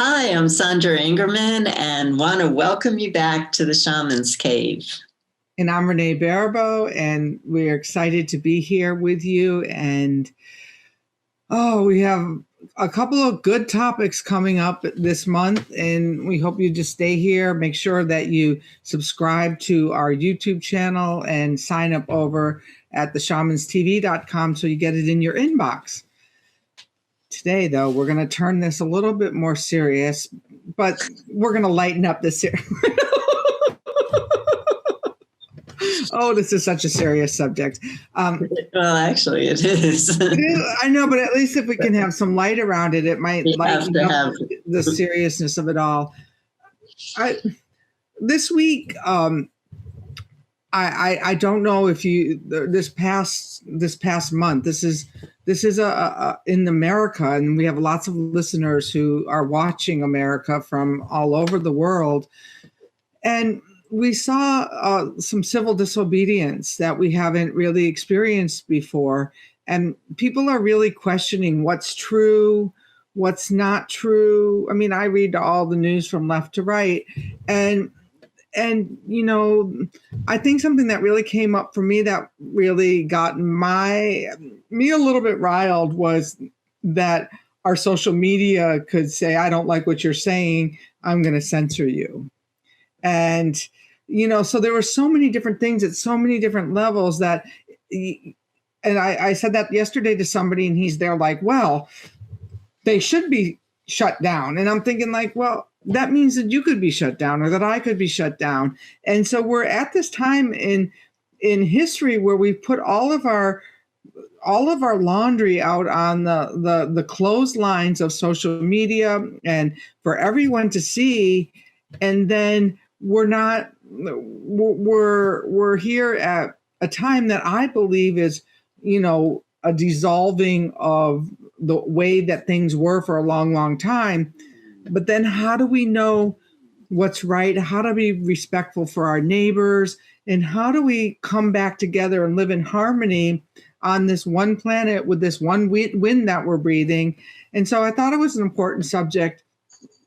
Hi, I'm Sandra Ingerman and want to welcome you back to the Shamans Cave. And I'm Renee Baribeau, and we're excited to be here with you. And we have a couple of good topics coming up this month, and we hope you just stay here. Make sure that you subscribe to our YouTube channel and sign up over at theshamanstv.com so you get it in your inbox. Today, though, we're going to turn this a little bit more serious, but we're going to lighten up the series. Oh, this is such a serious subject. Well, actually, it is. I know, but at least if we can have some light around it, it might lighten up the seriousness of it all. This week, I don't know if you this past month. This is in America, and we have lots of listeners who are watching America from all over the world, and we saw some civil disobedience that we haven't really experienced before. And people are really questioning what's true, what's not true. I mean, I read all the news from left to right. And you know, I think something that really came up for me that really got me a little bit riled was that our social media could say, I don't like what you're saying, I'm going to censor you. And, you know, so there were so many different things at so many different levels that, and I said that yesterday to somebody, and he's there like, well, they should be shut down. And I'm thinking like, well, that means that you could be shut down or that I could be shut down. And so we're at this time in history where we've put all of our laundry out on the clotheslines of social media and for everyone to see. And then we're here at a time that I believe is, you know, a dissolving of the way that things were for a long, long time. But then how do we know what's right? How to be respectful for our neighbors? And how do we come back together and live in harmony on this one planet with this one wind that we're breathing? And so I thought it was an important subject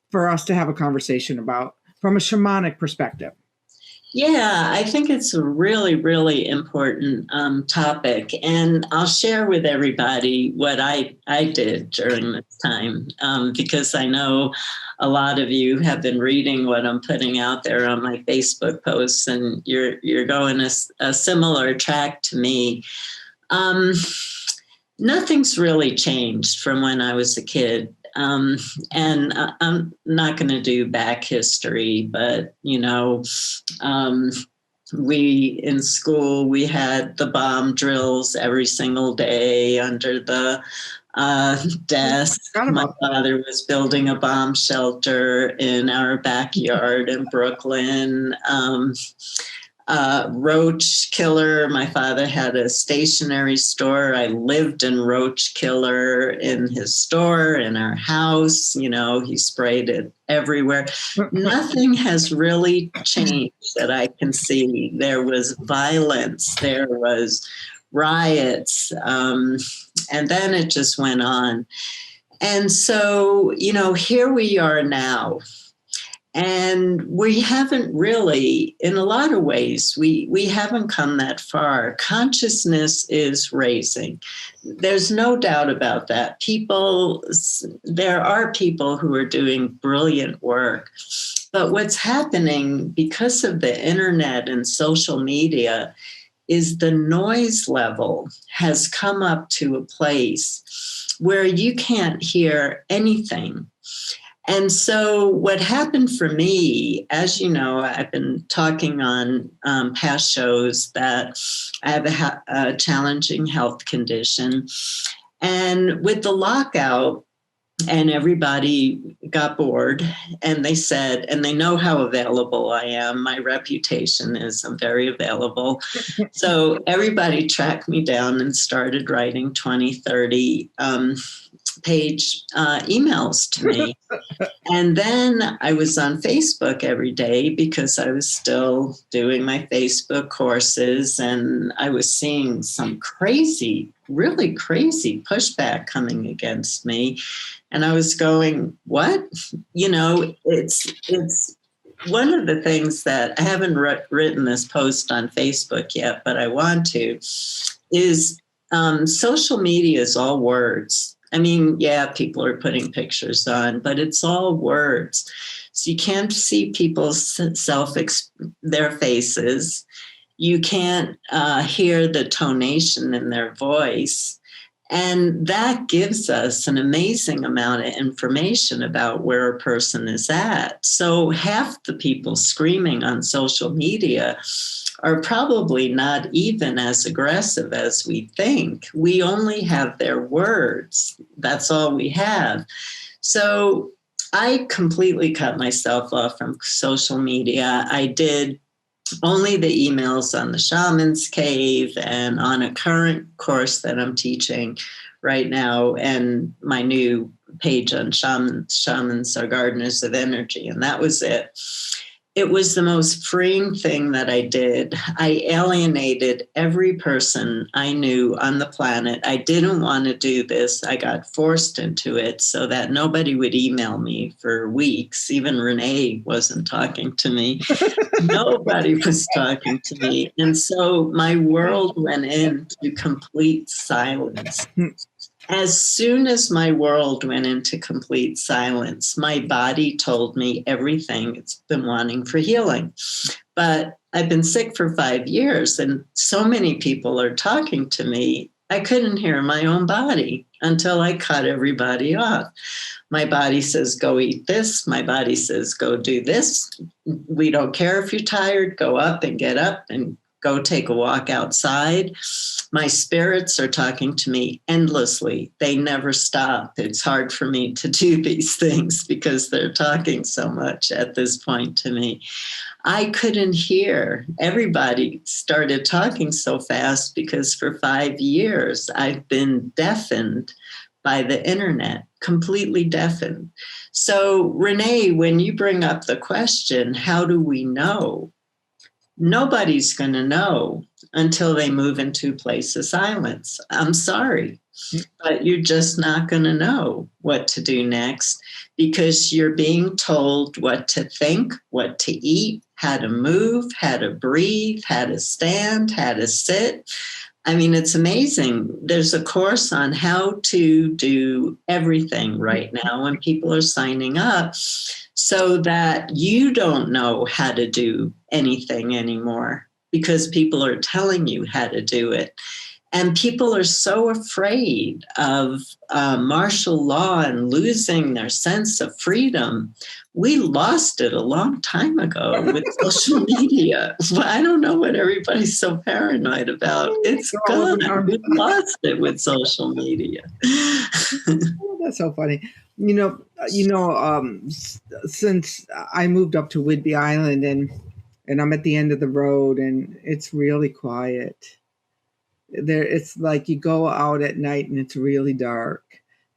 for us to have a conversation about from a shamanic perspective. Yeah, I think it's a really, really important topic. And I'll share with everybody what I did during this time, because I know a lot of you have been reading what I'm putting out there on my Facebook posts, and you're going a similar track to me. Nothing's really changed from when I was a kid. And I'm not going to do back history, but, you know, in school, we had the bomb drills every single day under the desk. My father was building a bomb shelter in our backyard in Brooklyn. Roach killer. My father had a stationery store. I lived in roach killer in his store, in our house. You know, he sprayed it everywhere. Nothing has really changed that I can see. There was violence. There was riots. And then it just went on. And so, you know, here we are now. And we haven't really, in a lot of ways, we haven't come that far. Consciousness is raising. There's no doubt about that. There are people who are doing brilliant work. But what's happening because of the internet and social media is the noise level has come up to a place where you can't hear anything. And so what happened for me, as you know, I've been talking on past shows that I have a challenging health condition. And with the lockout, and everybody got bored, and they said, and they know how available I am. My reputation is I'm very available. So everybody tracked me down and started writing 20, 30 page emails to me. And then I was on Facebook every day because I was still doing my Facebook courses, and I was seeing some really crazy pushback coming against me. And I was going, what? It's one of the things that I haven't written this post on Facebook yet, but I want to, is social media is all words. I mean, yeah, people are putting pictures on, but it's all words. So you can't see people's their faces. You can't hear the tonation in their voice. And that gives us an amazing amount of information about where a person is at. So half the people screaming on social media are probably not even as aggressive as we think. We only have their words. That's all we have. So I completely cut myself off from social media. I did only the emails on the Shamans Cave and on a current course that I'm teaching right now, and my new page on Shamans are Gardeners of Energy. And that was it. It was the most freeing thing that I did. I alienated every person I knew on the planet. I didn't want to do this. I got forced into it so that nobody would email me for weeks. Even Renee wasn't talking to me. Nobody was talking to me. And so my world went into complete silence. As soon as my world went into complete silence, my body told me everything it's been wanting for healing. But I've been sick for 5 years, and so many people are talking to me. I couldn't hear my own body until I cut everybody off. My body says, go eat this. My body says, go do this. We don't care if you're tired. Go up and get up and go take a walk outside. My spirits are talking to me endlessly. They never stop. It's hard for me to do these things because they're talking so much at this point to me. I couldn't hear. Everybody started talking so fast because for 5 years I've been deafened by the internet, completely deafened. So, Renee, when you bring up the question, how do we know? Nobody's going to know until they move into a place of silence. I'm sorry, but you're just not going to know what to do next because you're being told what to think, what to eat, how to move, how to breathe, how to stand, how to sit. I mean, it's amazing. There's a course on how to do everything right now, and people are signing up so that you don't know how to do anything anymore because people are telling you how to do it. And people are so afraid of martial law and losing their sense of freedom. We lost it a long time ago with social media. I don't know what everybody's so paranoid about. It's gone. We lost it with social media. That's so funny. Since I moved up to Whidbey Island and I'm at the end of the road and it's really quiet. It's like you go out at night and it's really dark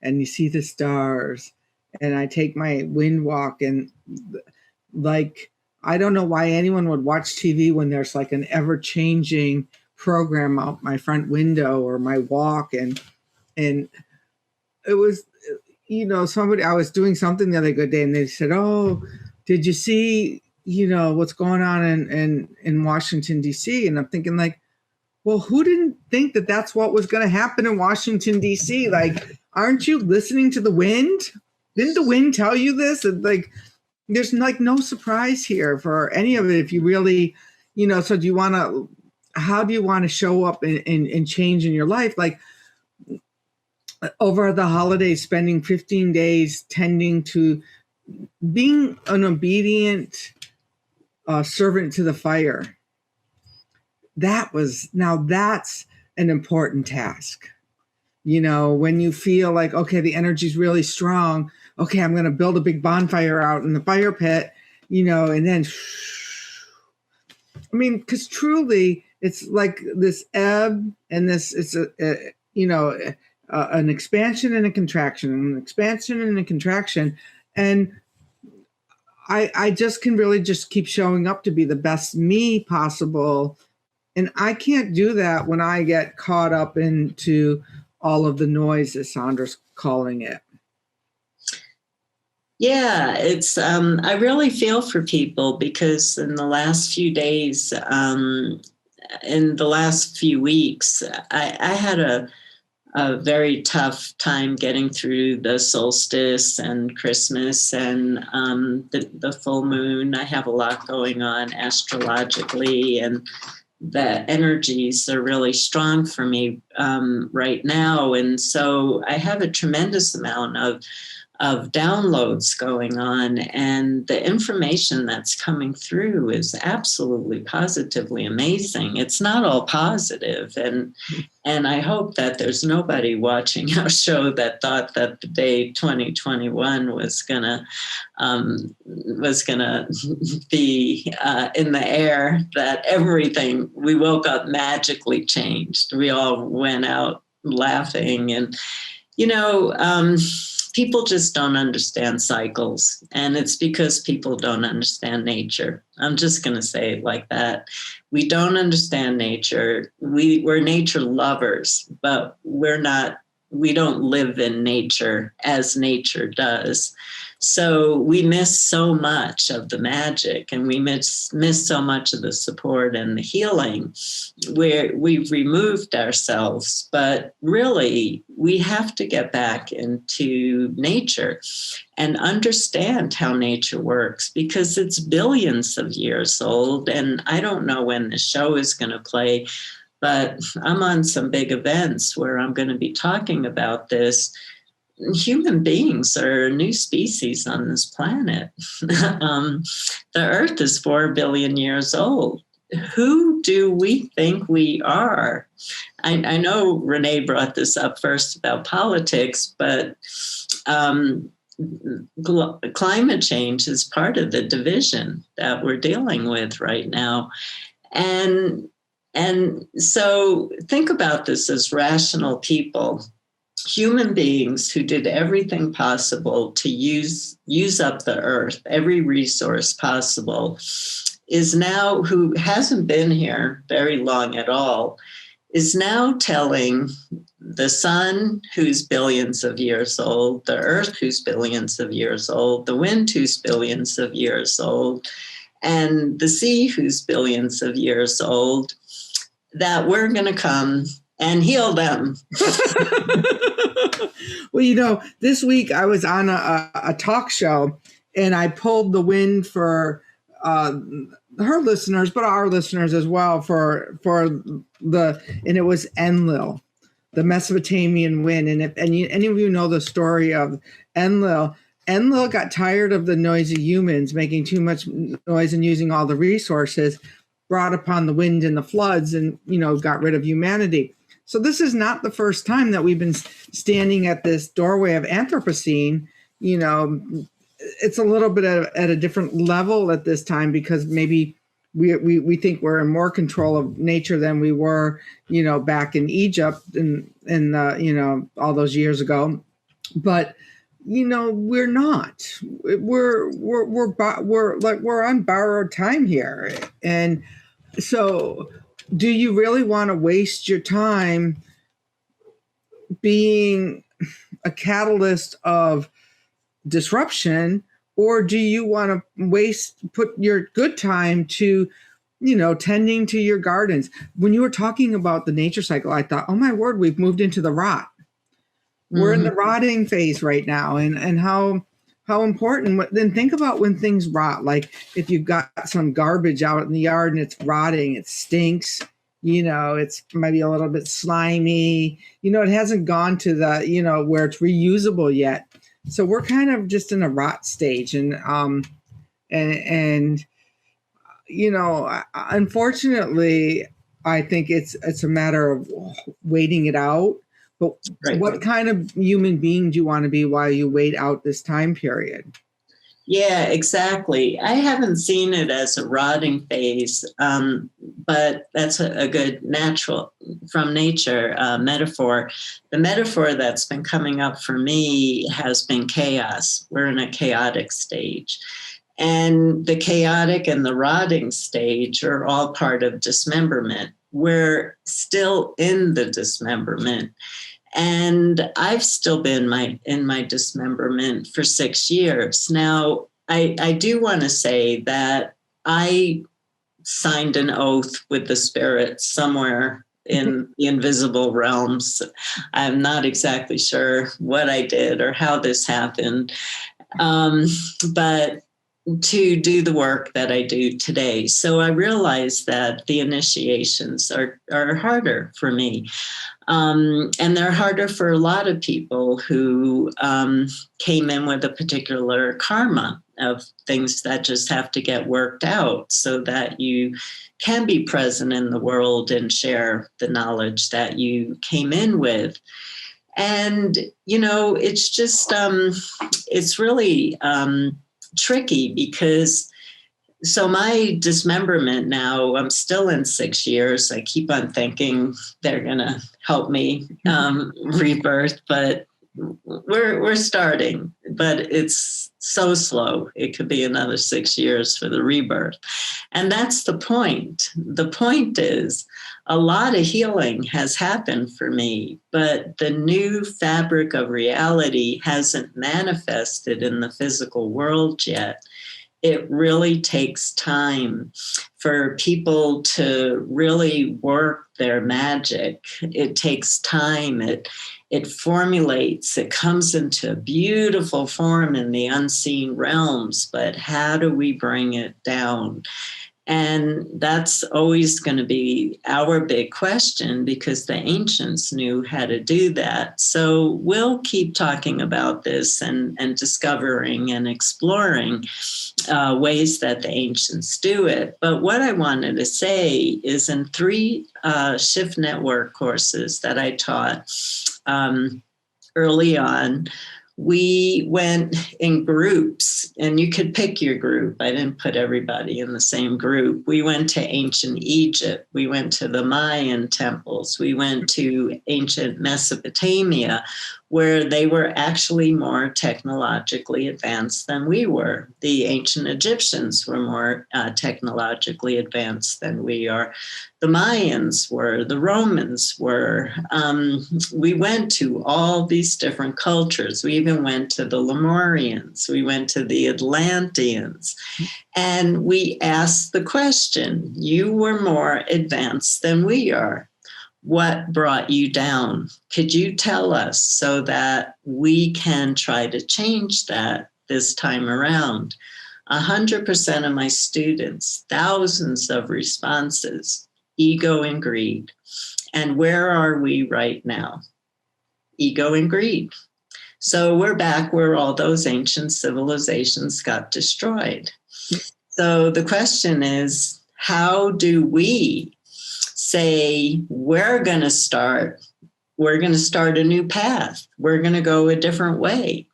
and you see the stars. And I take my wind walk and like, I don't know why anyone would watch TV when there's like an ever-changing program out my front window or my walk. And it was, I was doing something the other good day and they said, oh, did you see, what's going on in Washington, D.C.? And I'm thinking like, well, who didn't think that that's what was going to happen in Washington, D.C.? Like, aren't you listening to the wind? Didn't the wind tell you this? And like, there's like no surprise here for any of it. If you really, so how do you want to show up and change in your life? Like over the holidays, spending 15 days tending to being an obedient servant to the fire. That's an important task. When you feel like, okay, the energy's really strong. Okay, I'm going to build a big bonfire out in the fire pit, and then, because truly it's like this ebb and this, it's an expansion and a contraction, an expansion and a contraction. And I just can really just keep showing up to be the best me possible. And I can't do that when I get caught up into all of the noise, as Sandra's calling it. Yeah, it's, I really feel for people because in the last few days, in the last few weeks, I had a very tough time getting through the solstice and Christmas and the full moon. I have a lot going on astrologically, and the energies are really strong for me right now. And so I have a tremendous amount of downloads going on, and the information that's coming through is absolutely positively amazing. It's not all positive, and I hope that there's nobody watching our show that thought that the day 2021 was gonna be in the air, that everything, we woke up magically changed. We all went out laughing, and people just don't understand cycles, and it's because people don't understand nature. I'm just going to say it like that. We don't understand nature. We're nature lovers, but we don't live in nature as nature does. So we miss so much of the magic, and we miss so much of the support and the healing where we've removed ourselves. But really, we have to get back into nature and understand how nature works, because it's billions of years old. And I don't know when the show is going to play, but I'm on some big events where I'm going to be talking about this. Human beings are a new species on this planet. The Earth is 4 billion years old. Who do we think we are? I know Renee brought this up first about politics, but climate change is part of the division that we're dealing with right now. And so think about this as rational people, human beings who did everything possible to use up the earth, every resource possible, is now, who hasn't been here very long at all, is now telling the sun, who's billions of years old, the earth, who's billions of years old, the wind, who's billions of years old, and the sea, who's billions of years old, that we're going to come and heal them. Well, this week I was on a talk show, and I pulled the wind for her listeners, but our listeners as well, and it was Enlil, the Mesopotamian wind. And if any of you know the story of Enlil got tired of the noisy humans making too much noise and using all the resources, brought upon the wind and the floods, and got rid of humanity. So this is not the first time that we've been standing at this doorway of Anthropocene. It's a little bit at a different level at this time, because maybe we think we're in more control of nature than we were, back in Egypt and all those years ago. But we're not. We're on borrowed time here, and so. Do you really want to waste your time being a catalyst of disruption, or do you want to put your good time to, tending to your gardens? When you were talking about the nature cycle, I thought, oh my word, we've moved into the rot. Mm-hmm. We're in the rotting phase right now, and how important. Then think about when things rot, like if you've got some garbage out in the yard and it's rotting, it stinks, it's maybe a little bit slimy, it hasn't gone to the, where it's reusable yet. So we're kind of just in a rot stage. And unfortunately, I think it's a matter of waiting it out. But right. What kind of human being do you want to be while you wait out this time period? Yeah, exactly. I haven't seen it as a rotting phase, but that's a good natural from nature metaphor. The metaphor that's been coming up for me has been chaos. We're in a chaotic stage. And the chaotic and the rotting stage are all part of dismemberment. We're still in the dismemberment. And I've still been in my dismemberment for 6 years. Now, I do want to say that I signed an oath with the spirit somewhere in the invisible realms. I'm not exactly sure what I did or how this happened, but to do the work that I do today. So I realized that the initiations are harder for me. And they're harder for a lot of people who came in with a particular karma of things that just have to get worked out so that you can be present in the world and share the knowledge that you came in with. And, it's just, it's really tricky because so my dismemberment now, I'm still in 6 years. I keep on thinking they're going to help me rebirth, but we're starting, but it's so slow. It could be another 6 years for the rebirth. And that's the point. The point is a lot of healing has happened for me, but the new fabric of reality hasn't manifested in the physical world yet. It really takes time for people to really work their magic. It takes time. It formulates. It comes into a beautiful form in the unseen realms. But how do we bring it down? And that's always going to be our big question because the ancients knew how to do that. So we'll keep talking about this and discovering and exploring ways that the ancients do it. But what I wanted to say is in 3 Shift Network courses that I taught early on, we went in groups, and you could pick your group. I didn't put everybody in the same group. We went to ancient Egypt. We went to the Mayan temples. We went to ancient Mesopotamia, where they were actually more technologically advanced than we were. The ancient Egyptians were more technologically advanced than we are. The Mayans were, the Romans were. We went to all these different cultures. We even went to the Lemurians. We went to the Atlanteans. And we asked the question, you were more advanced than we are. What brought you down? Could you tell us so that we can try to change that this time around? 100% of my students, thousands of responses, ego and greed. And where are we right now? Ego and greed. So we're back where all those ancient civilizations got destroyed. So the question is, how do we say we're going to start a new path. We're going to go a different way.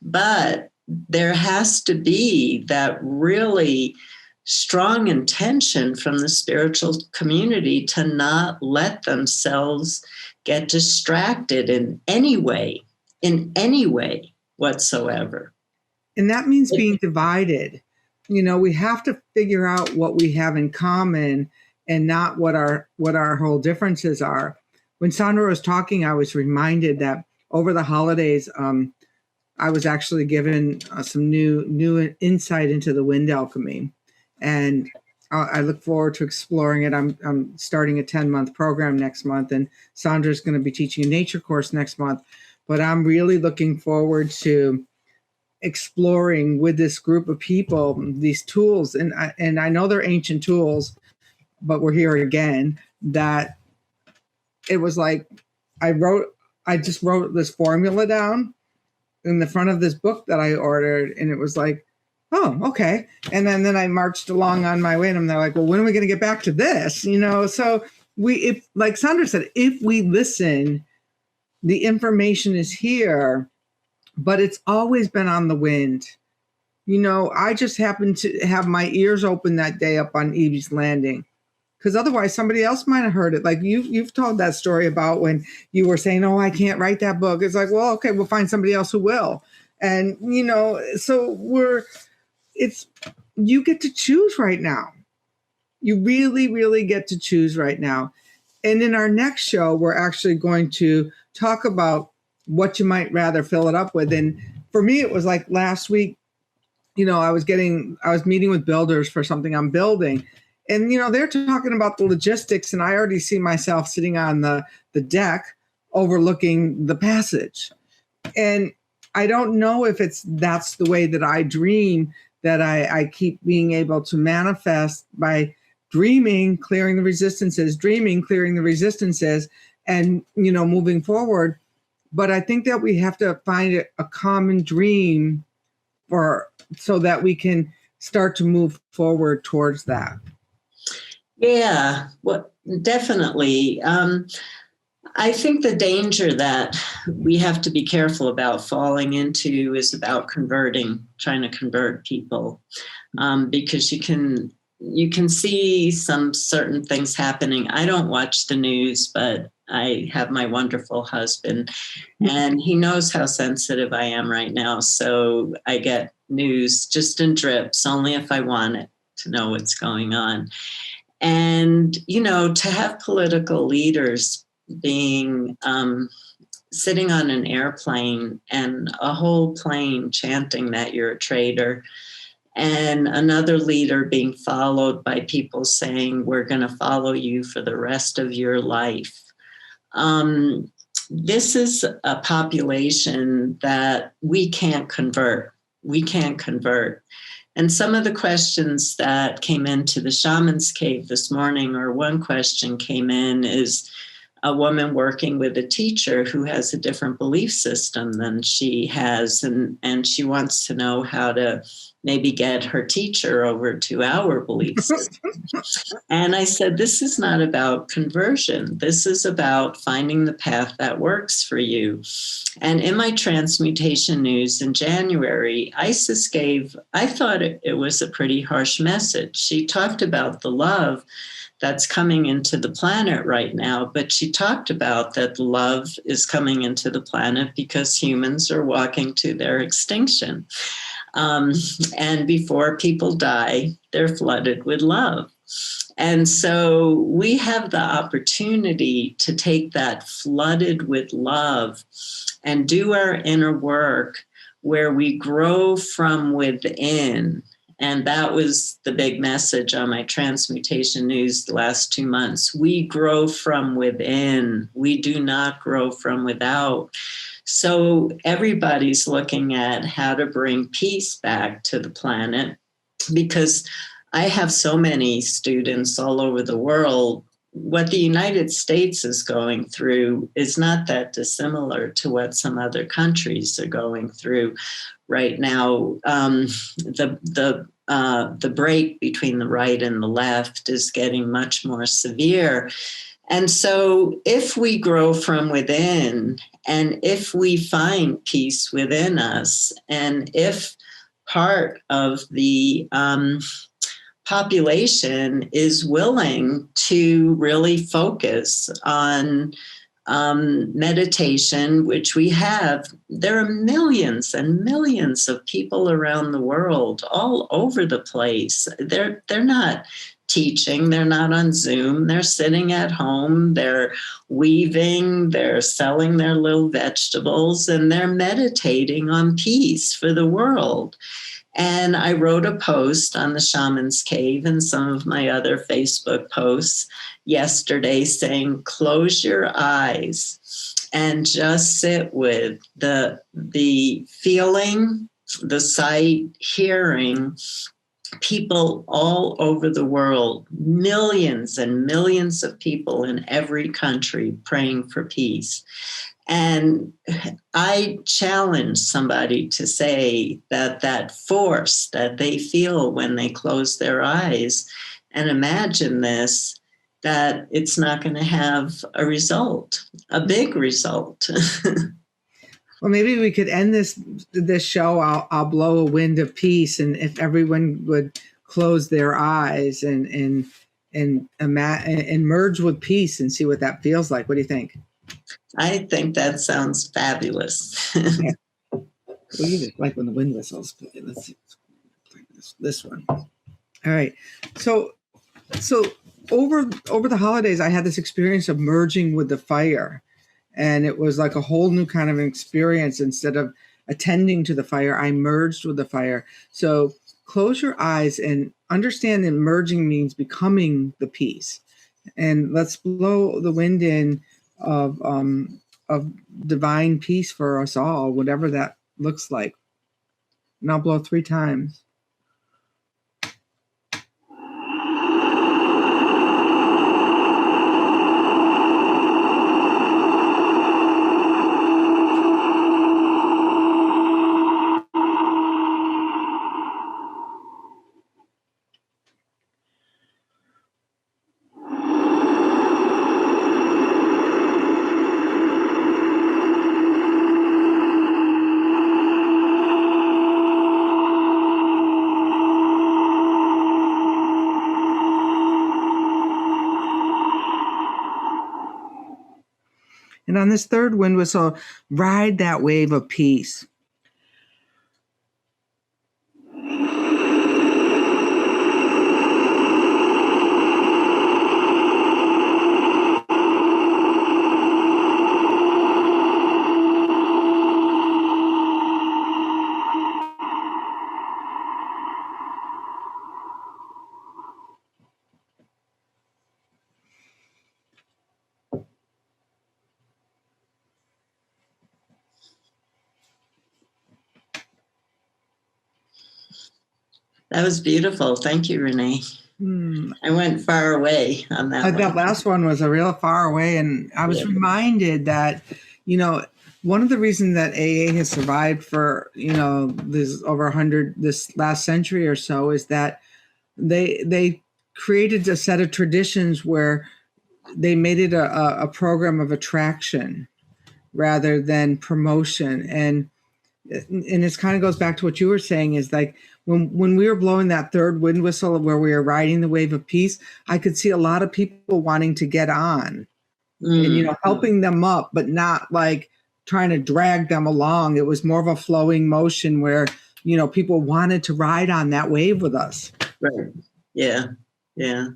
But there has to be that really strong intention from the spiritual community to not let themselves get distracted in any way whatsoever. And that means being divided. We have to figure out what we have in common and not what our whole differences are. When Sandra was talking, I was reminded that over the holidays, I was actually given some new insight into the wind alchemy, and I look forward to exploring it. I'm starting a 10-month program next month, and Sandra's going to be teaching a nature course next month. But I'm really looking forward to exploring with this group of people these tools, and I know they're ancient tools. But we're here again, that it was like I just wrote this formula down in the front of this book that I ordered, and it was like, oh, okay. And then I marched along on my way, and they're like, well, when are we going to get back to this? So if like Sandra said, if we listen, the information is here, but it's always been on the wind. I just happened to have my ears open that day up on Evie's Landing, because otherwise somebody else might have heard it. Like you've told that story about when you were saying, "Oh, I can't write that book." It's like, well, okay, we'll find somebody else who will. And so you get to choose right now. You really, really get to choose right now. And in our next show, we're actually going to talk about what you might rather fill it up with. And for me, it was like last week, I was meeting with builders for something I'm building. And, they're talking about the logistics, and I already see myself sitting on the deck overlooking the passage. And I don't know if that's the way that I dream, that I keep being able to manifest by dreaming, clearing the resistances, and, moving forward. But I think that we have to find a common dream so that we can start to move forward towards that. Yeah, well, definitely. I think the danger that we have to be careful about falling into is about trying to convert people, because you can see some certain things happening. I don't watch the news, but I have my wonderful husband, and he knows how sensitive I am right now. So I get news just in drips, only if I want it to know what's going on. And, to have political leaders being sitting on an airplane and a whole plane chanting that you're a traitor, and another leader being followed by people saying, we're going to follow you for the rest of your life. This is a population that we can't convert. And some of the questions that came into the Shamans Cave this morning, or one question came in, is a woman working with a teacher who has a different belief system than she has, and she wants to know how to maybe get her teacher over to our belief system. And I said, this is not about conversion. This is about finding the path that works for you. And in my transmutation news in January, Isis I thought it was a pretty harsh message. She talked about the love that's coming into the planet right now, but she talked about that love is coming into the planet because humans are walking to their extinction. And before people die, they're flooded with love. And so we have the opportunity to take that flooded with love and do our inner work where we grow from within. And that was the big message on my transmutation news the last 2 months. We grow from within. We do not grow from without. So everybody's looking at how to bring peace back to the planet, because I have so many students all over the world. What the United States is going through is not that dissimilar to what some other countries are going through right now. The break between the right and the left is getting much more severe. And so if we grow from within, and if we find peace within us, and if part of the population is willing to really focus on meditation, which we have, there are millions and millions of people around the world, all over the place. They're not teaching, they're not on Zoom, they're sitting at home, they're weaving, they're selling their little vegetables, and they're meditating on peace for the world. And I wrote a post on the Shamans Cave and some of my other Facebook posts yesterday saying, close your eyes and just sit with the feeling, the sight, hearing people all over the world, millions and millions of people in every country praying for peace. And I challenge somebody to say that force that they feel when they close their eyes and imagine this, that it's not going to have a result, a big result. Well, maybe we could end this show. I'll blow a wind of peace, and if everyone would close their eyes and merge with peace and see what that feels like. What do you think? I think that sounds fabulous. Yeah. Well, you just like when the wind whistles. Let's see. This one. All right. So over the holidays, I had this experience of merging with the fire. And it was like a whole new kind of an experience. Instead of attending to the fire, I merged with the fire. So close your eyes and understand that merging means becoming the peace. And let's blow the wind in of divine peace for us all, whatever that looks like. And I'll blow 3 times. And on this third wind whistle, ride that wave of peace. That was beautiful. Thank you, Renee. I went far away on that one. That last one was a real far away. And I was reminded that, one of the reasons that AA has survived for, this last century or so is that they created a set of traditions where they made it a program of attraction rather than promotion. And this kind of goes back to what you were saying is like when we were blowing that third wind whistle where we were riding the wave of peace, I could see a lot of people wanting to get on and, helping them up, but not like trying to drag them along. It was more of a flowing motion where, people wanted to ride on that wave with us. Right. Yeah. Yeah.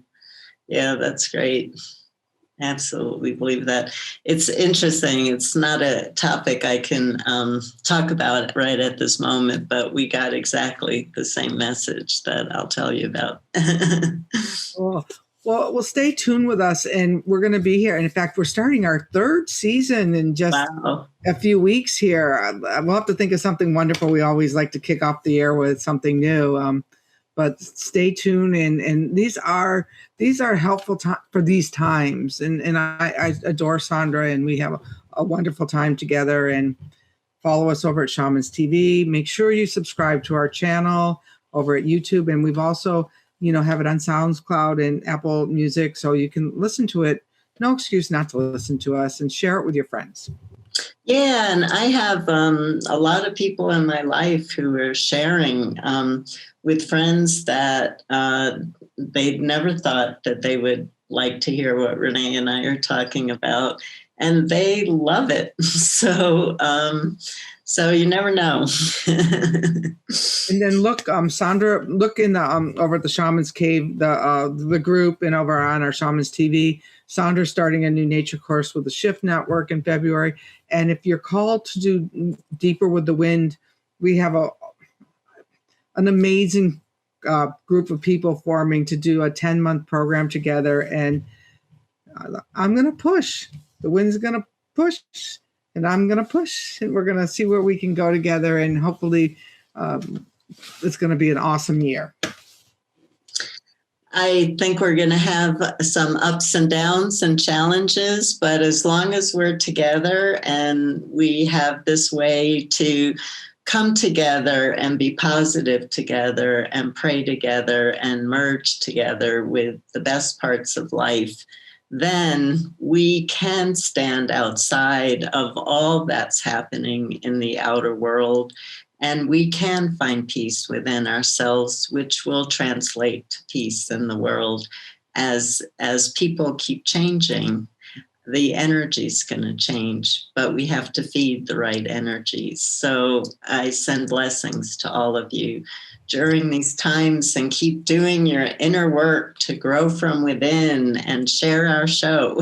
Yeah. That's great. Absolutely believe that. It's interesting. It's not a topic I can talk about right at this moment, but we got exactly the same message that I'll tell you about. Well, stay tuned with us, and we're going to be here. And in fact, we're starting our 3rd season in just a few weeks here. We'll have to think of something wonderful. We always like to kick off the year with something new. But stay tuned, and these are helpful for these times. And I adore Sandra, and we have a wonderful time together. And follow us over at Shamans TV. Make sure you subscribe to our channel over at YouTube, and we've also have it on SoundCloud and Apple Music, so you can listen to it. No excuse not to listen to us, and share it with your friends. Yeah, and I have a lot of people in my life who are sharing with friends that they'd never thought that they would like to hear what Renee and I are talking about, and they love it. So you never know. And then look, Sandra, look in the over at the Shamans Cave, the group, and over on our Shamans TV. Sandra's starting a new nature course with the Shift Network in February. And if you're called to do Deeper with the Wind, we have an amazing group of people forming to do a 10-month program together. And I'm going to push. The wind's going to push. And I'm going to push. And we're going to see where we can go together. And hopefully it's going to be an awesome year. I think we're going to have some ups and downs and challenges, but as long as we're together and we have this way to come together and be positive together and pray together and merge together with the best parts of life, then we can stand outside of all that's happening in the outer world, and we can find peace within ourselves, which will translate to peace in the world. As people keep changing, the energy's going to change, but we have to feed the right energies. So I send blessings to all of you during these times, and keep doing your inner work to grow from within and share our show.